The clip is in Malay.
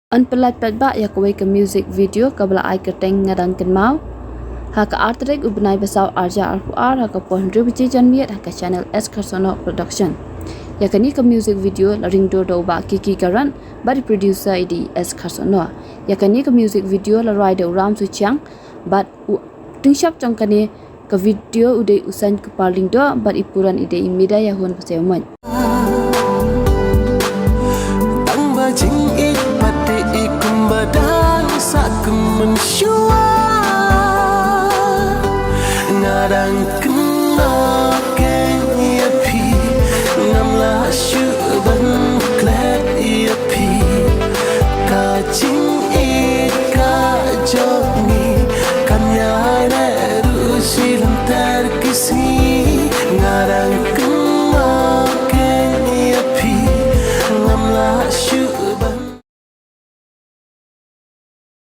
Unpelat ba ya kawai ke music video kabla ai ke teng ngadang Kynmaw. Ha ka Tarik ubnai basau arja arpuar ha ka pohndru bici janmiat ha ka channel S Kharsono production. Ya kani ke music video la ring do ba kiki karan bari producer idi S Kharsono. Ya kani ke music video la rider ram su chang but ting shop chong kani ke video ude usan ke parling do but ipuran ide imida ya hon paseuman. Ngadang Kynmaw keng ia pi ngamla shu ban klet ia pi Kajingrwai ka jogni kanyai le ru silam Tarik ngadang Kynmaw keng ia pi ngamla shu